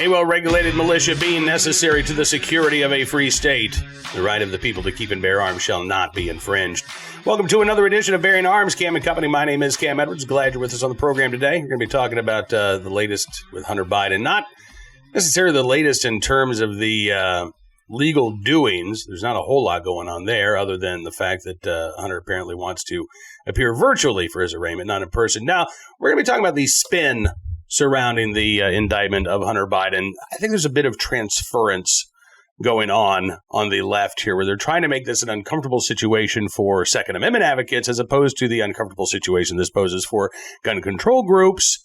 A well-regulated militia being necessary to the security of a free state. The right of the people to keep and bear arms shall not be infringed. Welcome to another edition of Bearing Arms, Cam and Company. My name is Cam Edwards. Glad you're with us on the program today. We're going to be talking about the latest with Hunter Biden. Not necessarily the latest in terms of the legal doings. There's not a whole lot going on there other than the fact that Hunter apparently wants to appear virtually for his arraignment, not in person. Now, we're going to be talking about the spin surrounding the indictment of Hunter Biden. I think there's a bit of transference going on the left here, where they're trying to make this an uncomfortable situation for Second Amendment advocates as opposed to the uncomfortable situation this poses for gun control groups,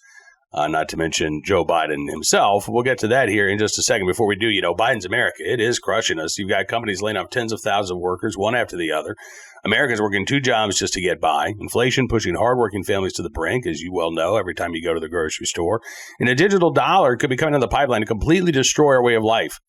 not to mention Joe Biden himself. We'll get to that here in just a second. Before we do, Biden's America, it is crushing us. You've got companies laying off tens of thousands of workers, one after the other. Americans working two jobs just to get by. Inflation pushing hardworking families to the brink, as you well know, every time you go to the grocery store. And a digital dollar could be coming down the pipeline to completely destroy our way of life.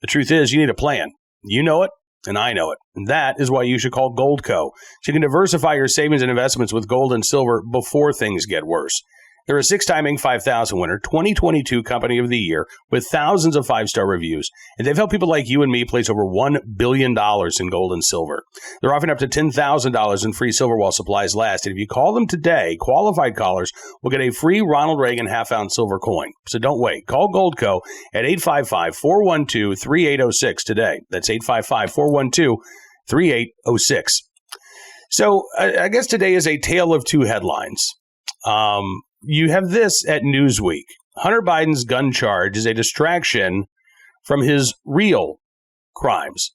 The truth is, you need a plan. You know it, and I know it. And that is why you should call Goldco. So you can diversify your savings and investments with gold and silver before things get worse. They're a six-time Inc. 5000 winner, 2022 Company of the Year, with thousands of five-star reviews. And they've helped people like you and me place over $1 billion in gold and silver. They're offering up to $10,000 in free silver while supplies last. And if you call them today, qualified callers will get a free Ronald Reagan half-ounce silver coin. So don't wait. Call Goldco at 855-412-3806 today. That's 855-412-3806. So I guess today is a tale of two headlines. You have this at Newsweek. Hunter Biden's gun charge is a distraction from his real crimes.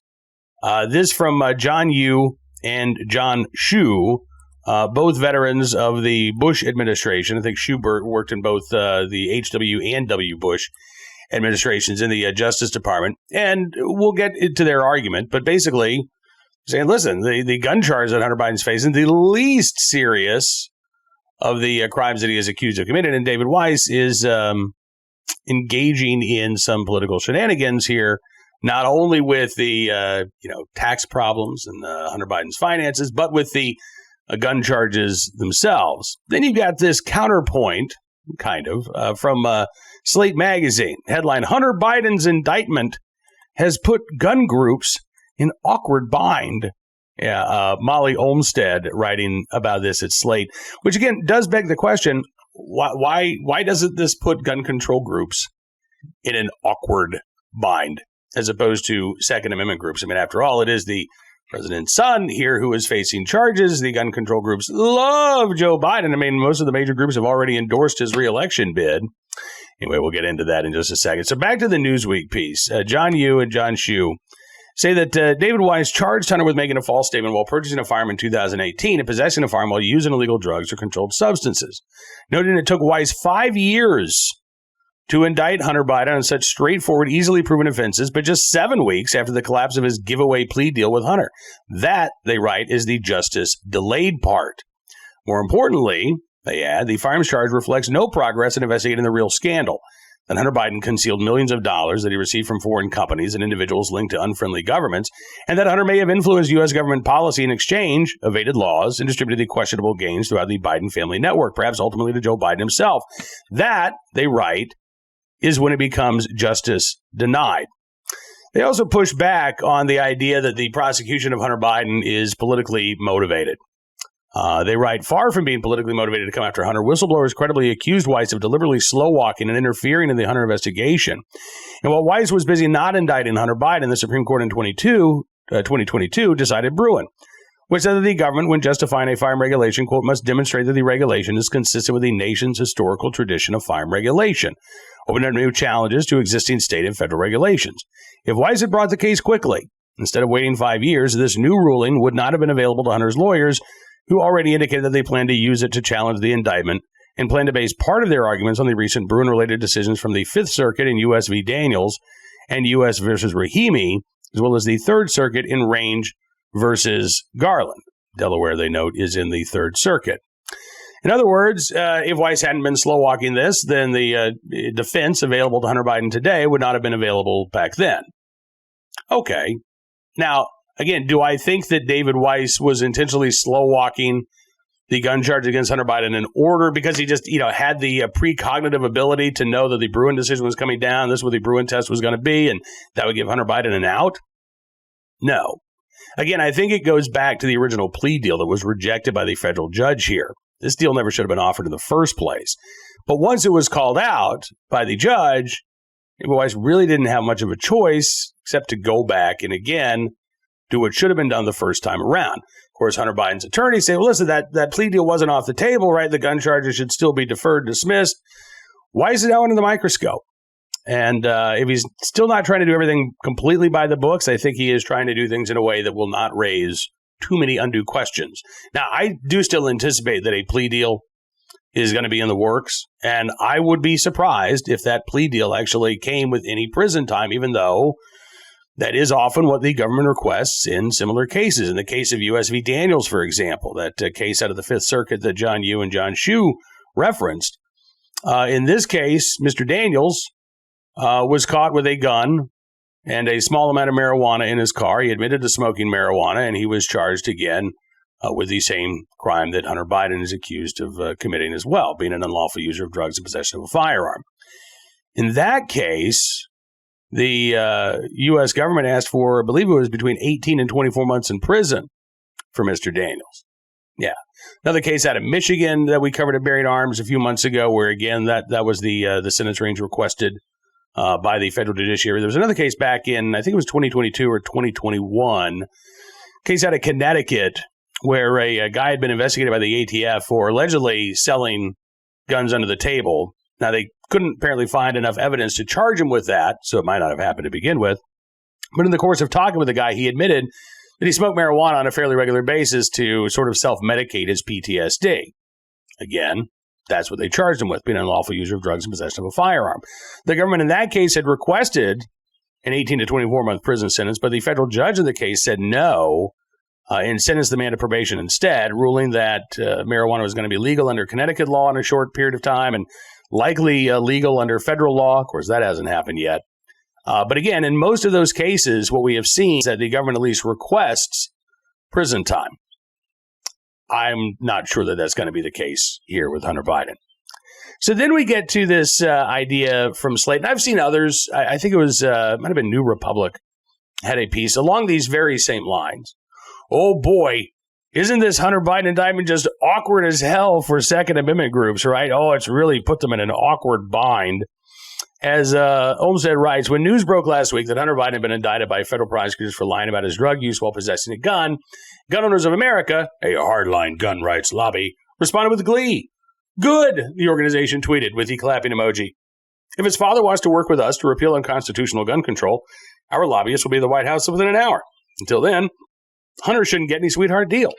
This from John Yoo and John Shue, both veterans of the Bush administration. I think Schubert worked in both the H.W. and W. Bush administrations in the Justice Department. And we'll get into their argument, but basically saying, listen, the gun charge that Hunter Biden's facing, the least serious of the crimes that he is accused of committing. And David Weiss is engaging in some political shenanigans here, not only with the tax problems and Hunter Biden's finances, but with the gun charges themselves. Then you've got this counterpoint, kind of, from Slate Magazine. Headline, Hunter Biden's indictment has put gun groups in awkward bind. Yeah, Molly Olmstead writing about this at Slate, which again does beg the question: why doesn't this put gun control groups in an awkward bind as opposed to Second Amendment groups? I mean, after all, it is the president's son here who is facing charges. The gun control groups love Joe Biden. I mean, most of the major groups have already endorsed his reelection bid. Anyway, we'll get into that in just a second. So back to the Newsweek piece. John Yoo and John Shue say that David Weiss charged Hunter with making a false statement while purchasing a firearm in 2018 and possessing a firearm while using illegal drugs or controlled substances, noting it took Weiss 5 years to indict Hunter Biden on such straightforward, easily proven offenses, but just 7 weeks after the collapse of his giveaway plea deal with Hunter. That, they write, is the justice delayed part. More importantly, they add, the firearms charge reflects no progress in investigating the real scandal. That Hunter Biden concealed millions of dollars that he received from foreign companies and individuals linked to unfriendly governments, and that Hunter may have influenced U.S. government policy in exchange, evaded laws, and distributed the questionable gains throughout the Biden family network, perhaps ultimately to Joe Biden himself. That, they write, is when it becomes justice denied. They also push back on the idea that the prosecution of Hunter Biden is politically motivated. They write, far from being politically motivated to come after Hunter, whistleblowers credibly accused Weiss of deliberately slow-walking and interfering in the Hunter investigation. And while Weiss was busy not indicting Hunter Biden, the Supreme Court in 2022 decided Bruin, which said that the government, when justifying a firearm regulation, quote, must demonstrate that the regulation is consistent with the nation's historical tradition of firearm regulation, opening up new challenges to existing state and federal regulations. If Weiss had brought the case quickly, instead of waiting 5 years, this new ruling would not have been available to Hunter's lawyers, who already indicated that they plan to use it to challenge the indictment and plan to base part of their arguments on the recent Bruin-related decisions from the Fifth Circuit in U.S. v. Daniels and U.S. versus Rahimi, as well as the Third Circuit in Range versus Garland. Delaware, they note, is in the Third Circuit. In other words, if Weiss hadn't been slow-walking this, then the defense available to Hunter Biden today would not have been available back then. Okay. Now, again, do I think that David Weiss was intentionally slow-walking the gun charge against Hunter Biden in order because he just, had the precognitive ability to know that the Bruin decision was coming down. This is what the Bruin test was going to be, and that would give Hunter Biden an out? No. Again, I think it goes back to the original plea deal that was rejected by the federal judge here. This deal never should have been offered in the first place. But once it was called out by the judge, Weiss really didn't have much of a choice except to go back and, again, do what should have been done the first time around. Of course, Hunter Biden's attorneys say, well, listen, that plea deal wasn't off the table, right? The gun charges should still be deferred, dismissed. Weiss is now under the microscope. And if he's still not trying to do everything completely by the books, I think he is trying to do things in a way that will not raise too many undue questions. Now, I do still anticipate that a plea deal is going to be in the works, and I would be surprised if that plea deal actually came with any prison time, even though that is often what the government requests in similar cases. In the case of U.S. v. Daniels, for example, that case out of the Fifth Circuit that John Yoo and John Shue referenced, in this case, Mr. Daniels was caught with a gun and a small amount of marijuana in his car. He admitted to smoking marijuana, and he was charged again with the same crime that Hunter Biden is accused of committing as well, being an unlawful user of drugs and possession of a firearm. In that case, the U.S. government asked for, I believe it was between 18 and 24 months in prison for Mr. Daniels. Yeah. Another case out of Michigan that we covered at Buried Arms a few months ago, where, again, that was the sentence range requested by the federal judiciary. There was another case back in, I think it was 2022 or 2021, case out of Connecticut, where a guy had been investigated by the ATF for allegedly selling guns under the table. Now, they couldn't apparently find enough evidence to charge him with that, so it might not have happened to begin with. But in the course of talking with the guy, he admitted that he smoked marijuana on a fairly regular basis to sort of self-medicate his PTSD. Again, that's what they charged him with, being an unlawful user of drugs and possession of a firearm. The government in that case had requested an 18 to 24-month prison sentence, but the federal judge in the case said no, and sentenced the man to probation instead, ruling that marijuana was going to be legal under Connecticut law in a short period of time and likely legal under federal law. Of course, that hasn't happened yet. But again, in most of those cases, what we have seen is that the government at least requests prison time. I'm not sure that that's going to be the case here with Hunter Biden. So then we get to this idea from Slate, and I've seen others. I think it was, might have been New Republic, had a piece along these very same lines. Oh boy, isn't this Hunter Biden indictment just awkward as hell for Second Amendment groups, right? Oh, it's really put them in an awkward bind. As Olmstead writes, when news broke last week that Hunter Biden had been indicted by federal prosecutors for lying about his drug use while possessing a gun, Gun Owners of America, a hardline gun rights lobby, responded with glee. Good, the organization tweeted with the clapping emoji. If his father wants to work with us to repeal unconstitutional gun control, our lobbyists will be at the White House within an hour. Until then, Hunter shouldn't get any sweetheart deal.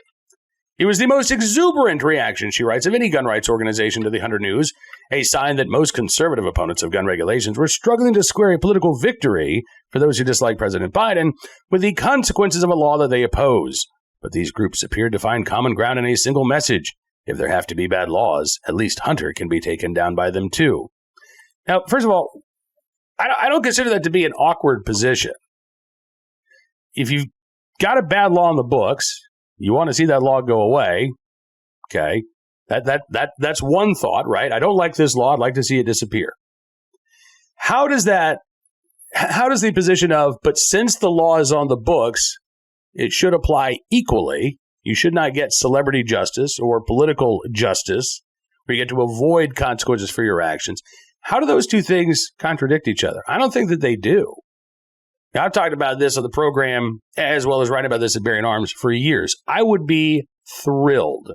It was the most exuberant reaction, she writes, of any gun rights organization to the Hunter news, a sign that most conservative opponents of gun regulations were struggling to square a political victory for those who dislike President Biden with the consequences of a law that they oppose. But these groups appeared to find common ground in a single message. If there have to be bad laws, at least Hunter can be taken down by them too. Now, first of all, I don't consider that to be an awkward position. If you've got a bad law in the books, you want to see that law go away. Okay, that's one thought, right? I don't like this law. I'd like to see it disappear. How does the position of, but since the law is on the books, it should apply equally. You should not get celebrity justice or political justice where you get to avoid consequences for your actions. How do those two things contradict each other? I don't think that they do. Now, I've talked about this on the program as well as writing about this at Buried Arms for years. I would be thrilled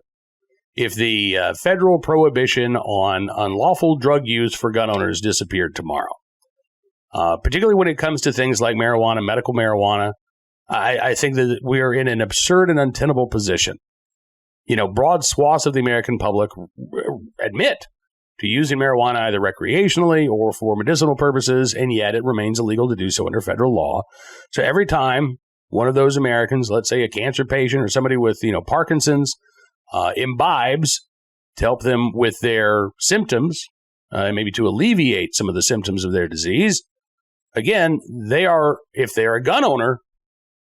if the federal prohibition on unlawful drug use for gun owners disappeared tomorrow, particularly when it comes to things like marijuana, medical marijuana. I think that we are in an absurd and untenable position. You know, broad swaths of the American public admit to using marijuana either recreationally or for medicinal purposes, and yet it remains illegal to do so under federal law. So every time one of those Americans, let's say a cancer patient or somebody with, Parkinson's, imbibes to help them with their symptoms, maybe to alleviate some of the symptoms of their disease, again, if they're a gun owner,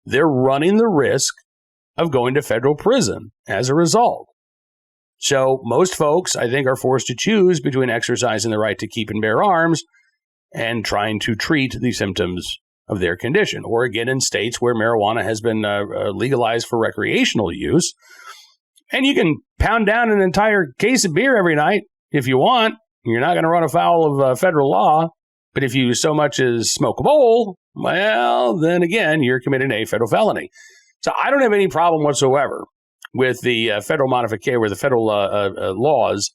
they're running the risk of going to federal prison as a result. So most folks, I think, are forced to choose between exercising the right to keep and bear arms and trying to treat the symptoms of their condition. Or again, in states where marijuana has been legalized for recreational use, and you can pound down an entire case of beer every night if you want. You're not going to run afoul of federal law. But if you so much as smoke a bowl, well, then again, you're committing a federal felony. So I don't have any problem whatsoever with the federal modification, or the federal laws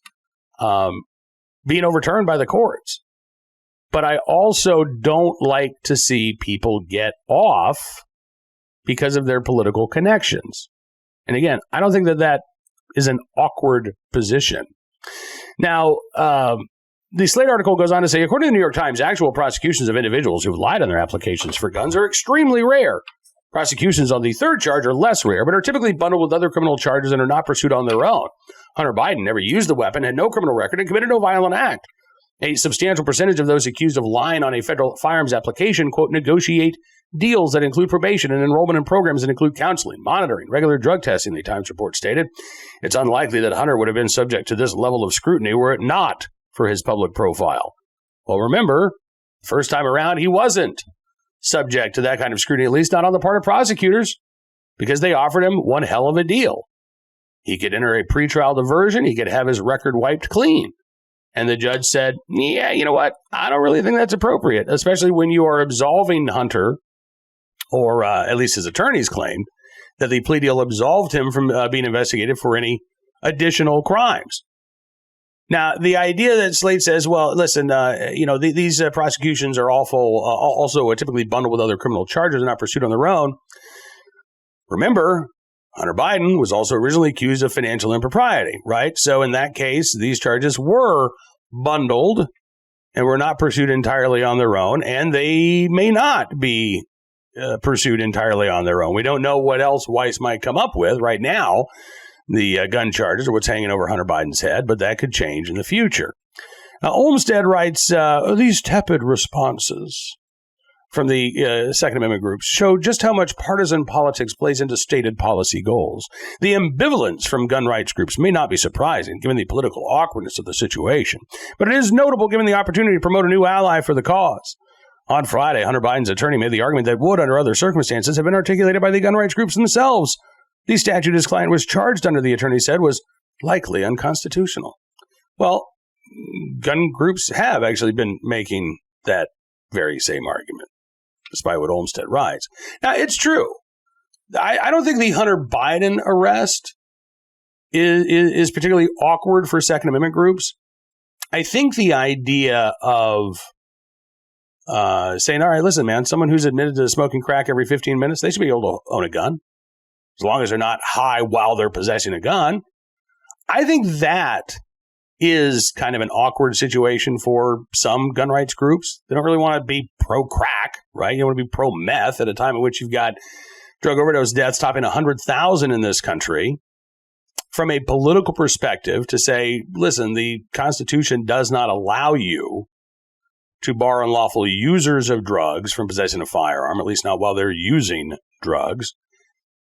being overturned by the courts. But I also don't like to see people get off because of their political connections. And again, I don't think that is an awkward position. Now, the Slate article goes on to say, according to the New York Times, actual prosecutions of individuals who've lied on their applications for guns are extremely rare. Prosecutions on the third charge are less rare, but are typically bundled with other criminal charges and are not pursued on their own. Hunter Biden never used the weapon, had no criminal record, and committed no violent act. A substantial percentage of those accused of lying on a federal firearms application, quote, negotiate deals that include probation and enrollment in programs that include counseling, monitoring, regular drug testing, the Times report stated. It's unlikely that Hunter would have been subject to this level of scrutiny were it not for his public profile. Well, remember, first time around, he wasn't subject to that kind of scrutiny, at least not on the part of prosecutors, because they offered him one hell of a deal. He could enter a pretrial diversion. He could have his record wiped clean. And the judge said, yeah, you know what? I don't really think that's appropriate, especially when you are absolving Hunter, or at least his attorneys claimed that the plea deal absolved him from being investigated for any additional crimes. Now, the idea that Slate says, well, listen, these prosecutions are also typically bundled with other criminal charges and not pursued on their own. Remember, Hunter Biden was also originally accused of financial impropriety, right? So in that case, these charges were bundled and were not pursued entirely on their own, and they may not be pursued entirely on their own. We don't know what else Weiss might come up with right now. The gun charges are what's hanging over Hunter Biden's head, but that could change in the future. Now, Olmstead writes, these tepid responses from the Second Amendment groups show just how much partisan politics plays into stated policy goals. The ambivalence from gun rights groups may not be surprising, given the political awkwardness of the situation, but it is notable given the opportunity to promote a new ally for the cause. On Friday, Hunter Biden's attorney made the argument that would, under other circumstances, have been articulated by the gun rights groups themselves. The statute his client was charged under, the attorney said, was likely unconstitutional. Well, gun groups have actually been making that very same argument, despite what Olmstead writes. Now, it's true. I don't think the Hunter Biden arrest is particularly awkward for Second Amendment groups. I think the idea of saying, all right, listen, man, someone who's admitted to smoking crack every 15 minutes, they should be able to own a gun, as long as they're not high while they're possessing a gun. I think that is kind of an awkward situation for some gun rights groups. They don't really want to be pro-crack, right? You want to be pro-meth at a time in which you've got drug overdose deaths topping 100,000 in this country. From a political perspective, to say, listen, the Constitution does not allow you to bar unlawful users of drugs from possessing a firearm, at least not while they're using drugs.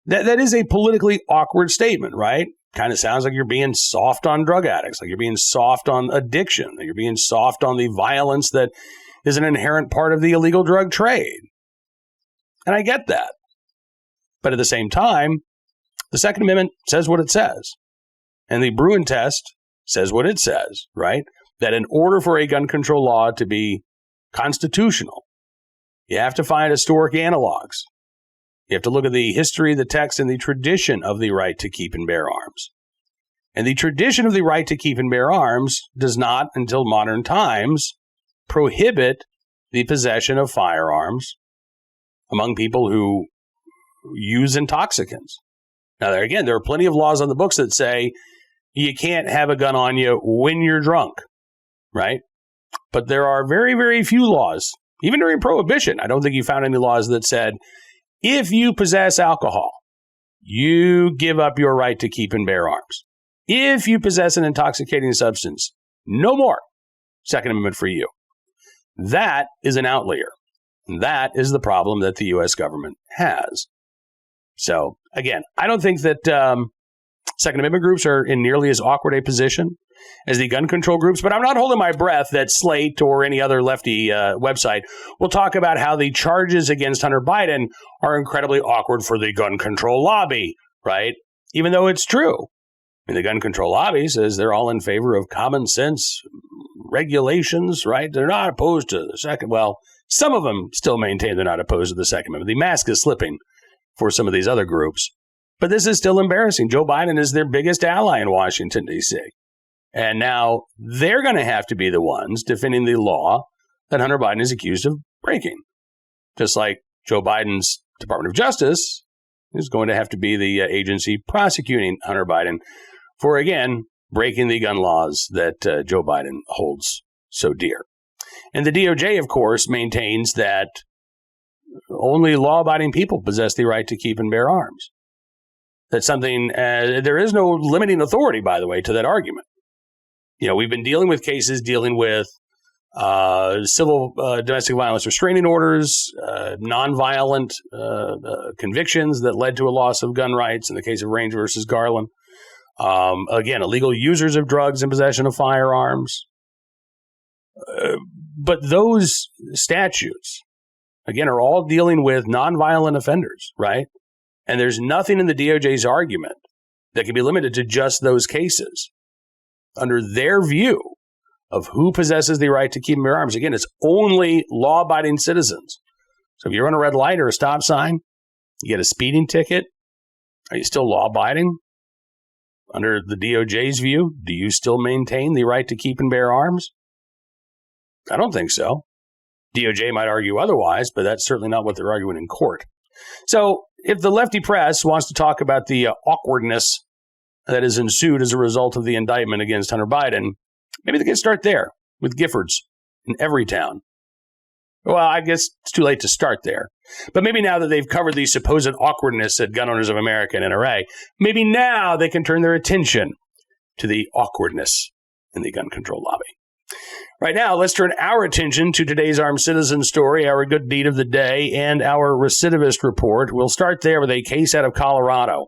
That is a politically awkward statement, right? Kind of sounds like you're being soft on drug addicts, like you're being soft on addiction, like you're being soft on the violence that is an inherent part of the illegal drug trade. And I get that. But at the same time, the Second Amendment says what it says. And the Bruin test says what it says, right? That in order for a gun control law to be constitutional, you have to find historic analogs. You have to look at the history, the text, and the tradition of the right to keep and bear arms. And the tradition of the right to keep and bear arms does not, until modern times, prohibit the possession of firearms among people who use intoxicants. Now, there are plenty of laws on the books that say you can't have a gun on you when you're drunk, right? But there are very, very few laws, even during Prohibition. I don't think you found any laws that said, if you possess alcohol, you give up your right to keep and bear arms. If you possess an intoxicating substance, no more Second Amendment for you. That is an outlier. That is the problem that the U.S. government has. So, again, I don't think that Second Amendment groups are in nearly as awkward a position as the gun control groups, but I'm not holding my breath that Slate or any other lefty website will talk about how the charges against Hunter Biden are incredibly awkward for the gun control lobby, right? Even though it's true. I mean, the gun control lobby says they're all in favor of common sense regulations, right? They're not opposed to the second. Well, some of them still maintain they're not opposed to the Second Amendment. The mask is slipping for some of these other groups. But this is still embarrassing. Joe Biden is their biggest ally in Washington, D.C. And now they're going to have to be the ones defending the law that Hunter Biden is accused of breaking. Just like Joe Biden's Department of Justice is going to have to be the agency prosecuting Hunter Biden for, again, breaking the gun laws that Joe Biden holds so dear. And the DOJ, of course, maintains that only law-abiding people possess the right to keep and bear arms. That's something, there is no limiting authority, by the way, to that argument. You know, we've been dealing with cases dealing with civil domestic violence restraining orders, nonviolent convictions that led to a loss of gun rights in the case of Range versus Garland. Again, illegal users of drugs and possession of firearms. But those statutes, again, are all dealing with nonviolent offenders, right? And there's nothing in the DOJ's argument that can be limited to just those cases. Under their view of who possesses the right to keep and bear arms, again, it's only law-abiding citizens. So if you're on a red light or a stop sign, you get a speeding ticket, are you still law-abiding? Under the DOJ's view, do you still maintain the right to keep and bear arms? I don't think so. DOJ might argue otherwise, but that's certainly not what they're arguing in court. So if the lefty press wants to talk about the awkwardness that has ensued as a result of the indictment against Hunter Biden, maybe they can start there with Giffords in Everytown. Well, I guess it's too late to start there. But maybe now that they've covered the supposed awkwardness at Gun Owners of America and NRA, maybe now they can turn their attention to the awkwardness in the gun control lobby. Right now, let's turn our attention to today's armed citizen story, our good deed of the day, and our recidivist report. We'll start there with a case out of Colorado,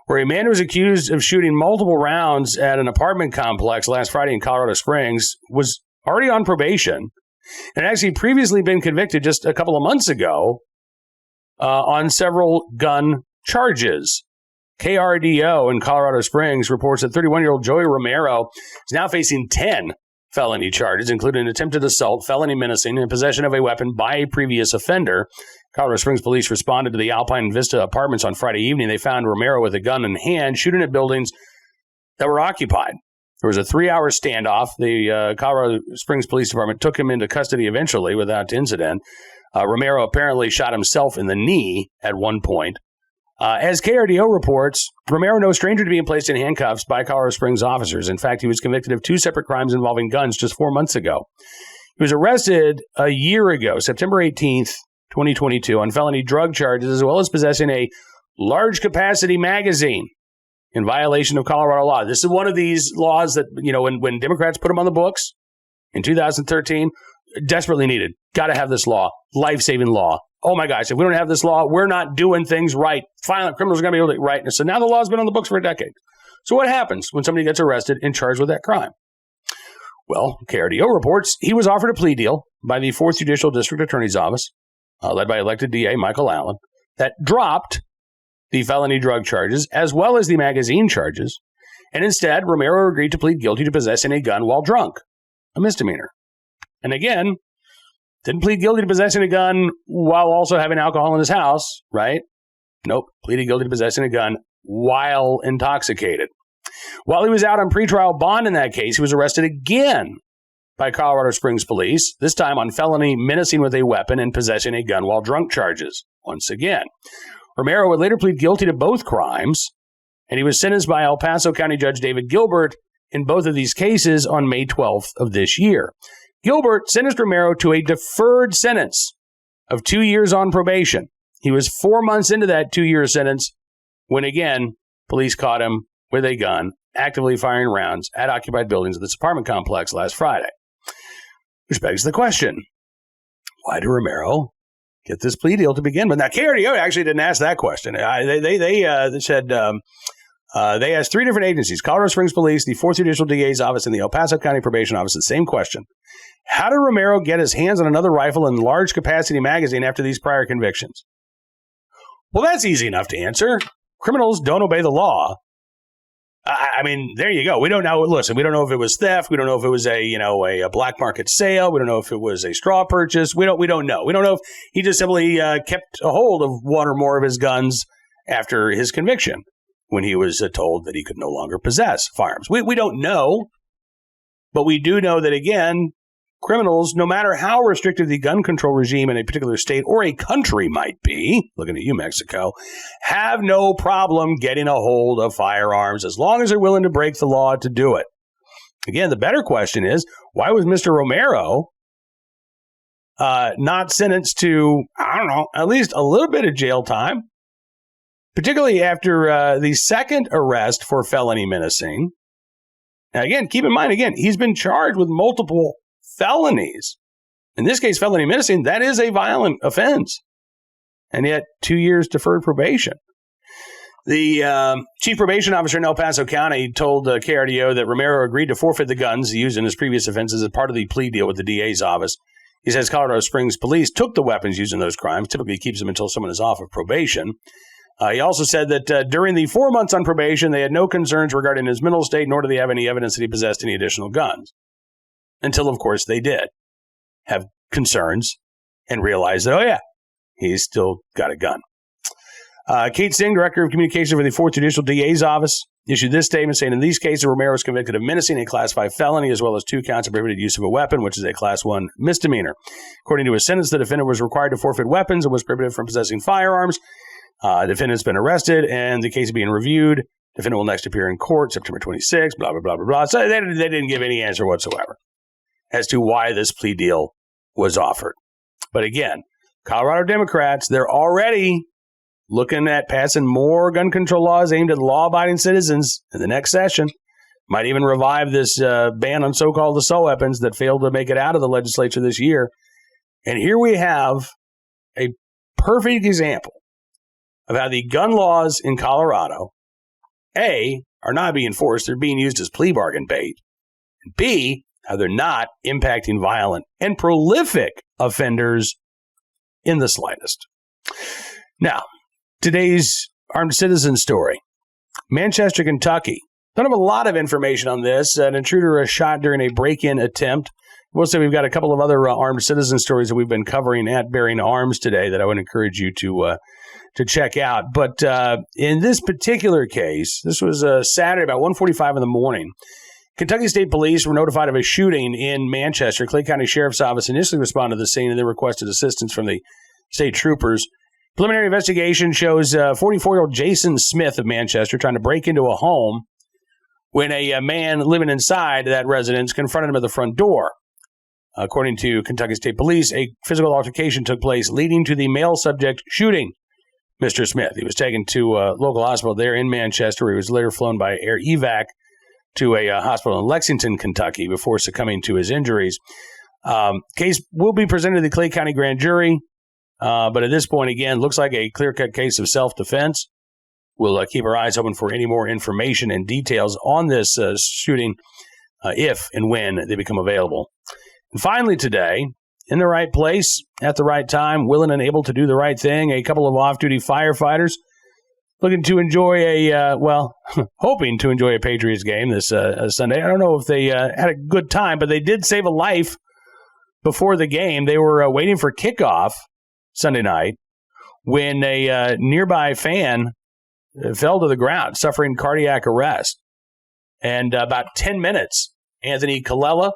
where a man who was accused of shooting multiple rounds at an apartment complex last Friday in Colorado Springs was already on probation and actually previously been convicted just a couple of months ago on several gun charges. KRDO in Colorado Springs reports that 31-year-old Joey Romero is now facing 10 felony charges, including attempted assault, felony menacing, and possession of a weapon by a previous offender. Colorado Springs police responded to the Alpine Vista apartments on Friday evening. They found Romero with a gun in hand, shooting at buildings that were occupied. There was a 3-hour standoff. The Colorado Springs Police Department took him into custody eventually without incident. Romero apparently shot himself in the knee at one point. As KRDO reports, Romero no stranger to being placed in handcuffs by Colorado Springs officers. In fact, he was convicted of 2 separate crimes involving guns just 4 months ago. He was arrested a year ago, September 18th, 2022, on felony drug charges, as well as possessing a large capacity magazine in violation of Colorado law. This is one of these laws that, you know, when Democrats put them on the books in 2013, desperately needed. Got to have this law, life-saving law. Oh my gosh, if we don't have this law, we're not doing things right. Violent criminals are going to be able to right. So now the law's been on the books for a decade. So what happens when somebody gets arrested and charged with that crime? Well, KRDO reports he was offered a plea deal by the 4th Judicial District Attorney's Office, led by elected DA Michael Allen, that dropped the felony drug charges as well as the magazine charges. And instead, Romero agreed to plead guilty to possessing a gun while drunk, a misdemeanor. And again, didn't plead guilty to possessing a gun while also having alcohol in his house, right? Nope. Pleaded guilty to possessing a gun while intoxicated. While he was out on pretrial bond in that case, he was arrested again by Colorado Springs police, this time on felony menacing with a weapon and possessing a gun while drunk charges, once again. Romero would later plead guilty to both crimes, and he was sentenced by El Paso County Judge David Gilbert in both of these cases on May 12th of this year. Gilbert sentenced Romero to a deferred sentence of 2 years on probation. He was 4 months into that 2-year sentence when, again, police caught him with a gun, actively firing rounds at occupied buildings of this apartment complex last Friday. Which begs the question, why did Romero get this plea deal to begin with? Now, KRDO actually didn't ask that question. They said They asked three different agencies, Colorado Springs Police, the 4th Judicial DA's Office, and the El Paso County Probation Office, the same question. How did Romero get his hands on another rifle and large capacity magazine after these prior convictions? Well, that's easy enough to answer. Criminals don't obey the law. I mean, there you go. We don't know. Listen, we don't know if it was theft. We don't know if it was a black market sale. We don't know if it was a straw purchase. We don't know. We don't know if he just simply kept a hold of one or more of his guns after his conviction when he was told that he could no longer possess firearms. We don't know, but we do know that, again, criminals, no matter how restrictive the gun control regime in a particular state or a country might be, looking at you, Mexico, have no problem getting a hold of firearms as long as they're willing to break the law to do it. Again, the better question is, why was Mr. Romero not sentenced to, I don't know, at least a little bit of jail time, particularly after the second arrest for felony menacing? Now, again, keep in mind, he's been charged with multiple felonies. In this case, felony menacing, that is a violent offense. And yet, 2 years deferred probation. The chief probation officer in El Paso County told KRDO that Romero agreed to forfeit the guns used in his previous offenses as part of the plea deal with the DA's office. He says Colorado Springs police took the weapons used in those crimes, typically keeps them until someone is off of probation. He also said that during the 4 months on probation, they had no concerns regarding his mental state, nor do they have any evidence that he possessed any additional guns. Until, of course, they did have concerns and realized that, oh, yeah, he's still got a gun. Kate Singh, Director of Communications for the 4th Judicial DA's Office, issued this statement saying, in these cases, Romero was convicted of menacing, a Class 5 felony, as well as 2 counts of prohibited use of a weapon, which is a Class 1 misdemeanor. According to his sentence, the defendant was required to forfeit weapons and was prohibited from possessing firearms. The defendant's been arrested, and the case is being reviewed. The defendant will next appear in court September 26, blah, blah, blah, blah, blah. So they didn't give any answer whatsoever as to why this plea deal was offered. But again, Colorado Democrats, they're already looking at passing more gun control laws aimed at law-abiding citizens in the next session. Might even revive this ban on so-called assault weapons that failed to make it out of the legislature this year. And here we have a perfect example of how the gun laws in Colorado, A, are not being enforced, they're being used as plea bargain bait, and B, how they're not impacting violent and prolific offenders in the slightest. Now, today's armed citizen story. Manchester, Kentucky. Don't have a lot of information on this. An intruder was shot during a break-in attempt. We'll say we've got a couple of other armed citizen stories that we've been covering at Bearing Arms today that I would encourage you to check out. But in this particular case, this was Saturday about 1:45 in the morning. Kentucky State Police were notified of a shooting in Manchester. Clay County Sheriff's Office initially responded to the scene and then requested assistance from the state troopers. Preliminary investigation shows 44-year-old Jason Smith of Manchester trying to break into a home when a man living inside that residence confronted him at the front door. According to Kentucky State Police, a physical altercation took place leading to the male subject shooting Mr. Smith. He was taken to a local hospital there in Manchester, where he was later flown by air evac to a hospital in Lexington, Kentucky, before succumbing to his injuries. Case will be presented to the Clay County grand jury, but at this point, again, looks like a clear-cut case of self-defense. We'll keep our eyes open for any more information and details on this shooting if and when they become available. And finally today, in the right place, at the right time, willing and able to do the right thing, a couple of off-duty firefighters looking to enjoy hoping to enjoy a Patriots game this Sunday. I don't know if they had a good time, but they did save a life before the game. They were waiting for kickoff Sunday night when a nearby fan fell to the ground, suffering cardiac arrest. And about 10 minutes, Anthony Colella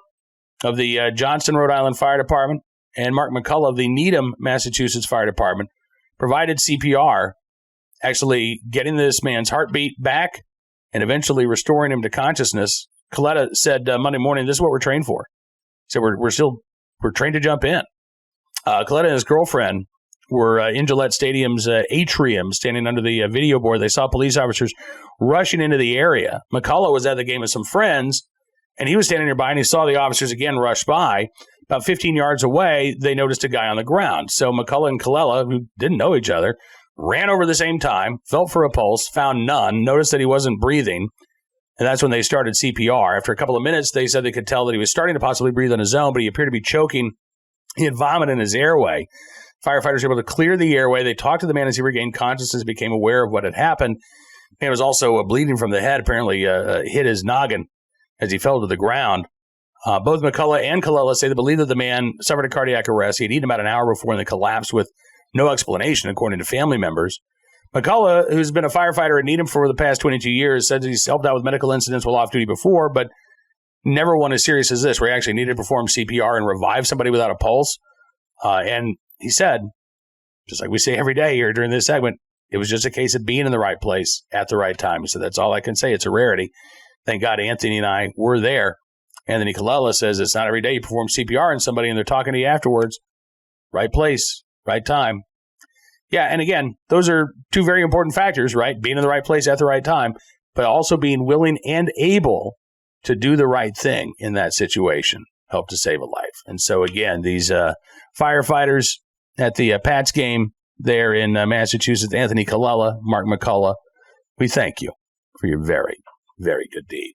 of the Johnston, Rhode Island Fire Department and Mark McCullough of the Needham, Massachusetts Fire Department provided CPR, actually getting this man's heartbeat back and eventually restoring him to consciousness. Coletta said Monday morning, this is what we're trained for. He said, we're trained to jump in. Coletta and his girlfriend were in Gillette Stadium's atrium, standing under the video board. They saw police officers rushing into the area. McCullough was at the game with some friends, and he was standing nearby, and he saw the officers again rush by. About 15 yards away, they noticed a guy on the ground. So McCullough and Colella, who didn't know each other, ran over the same time, felt for a pulse, found none, noticed that he wasn't breathing, and that's when they started CPR. After a couple of minutes, they said they could tell that he was starting to possibly breathe on his own, but he appeared to be choking. He had vomit in his airway. Firefighters were able to clear the airway. They talked to the man as he regained consciousness, became aware of what had happened. The man was also bleeding from the head, apparently hit his noggin as he fell to the ground. Both McCullough and Colella say they believe that the man suffered a cardiac arrest. He had eaten about an hour before and then collapsed with no explanation, according to family members. McCullough, who's been a firefighter at Needham for the past 22 years, said that he's helped out with medical incidents while off-duty before, but never one as serious as this, where he actually needed to perform CPR and revive somebody without a pulse. And he said, just like we say every day here during this segment, it was just a case of being in the right place at the right time. He said, that's all I can say. It's a rarity. Thank God Anthony and I were there. Anthony Colella says it's not every day you perform CPR on somebody and they're talking to you afterwards. Right place, right time. Yeah, and again, those are two very important factors, right? Being in the right place at the right time, but also being willing and able to do the right thing in that situation help to save a life. And so, again, these firefighters at the Pats game there in Massachusetts, Anthony Colella, Mark McCullough, we thank you for your very, very good deed.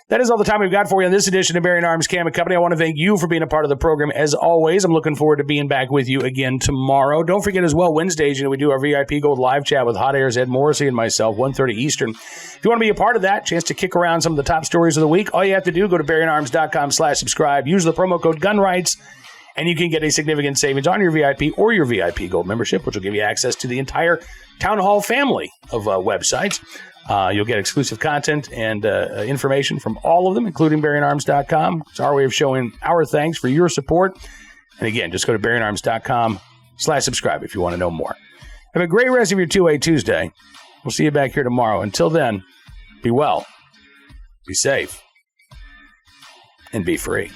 That is all the time we've got for you on this edition of Bearing Arms Cam & Company. I want to thank you for being a part of the program. As always, I'm looking forward to being back with you again tomorrow. Don't forget as well, Wednesdays, we do our VIP Gold live chat with Hot Air's Ed Morrissey and myself, 1:30 Eastern. If you want to be a part of that, chance to kick around some of the top stories of the week, all you have to do, go to bearingarms.com/subscribe, use the promo code GUNRIGHTS, and you can get a significant savings on your VIP or your VIP Gold membership, which will give you access to the entire Town Hall family of websites. You'll get exclusive content and information from all of them, including bearingarms.com. It's our way of showing our thanks for your support. And again, just go to bearingarms.com/subscribe if you want to know more. Have a great rest of your 2A Tuesday. We'll see you back here tomorrow. Until then, be well, be safe, and be free.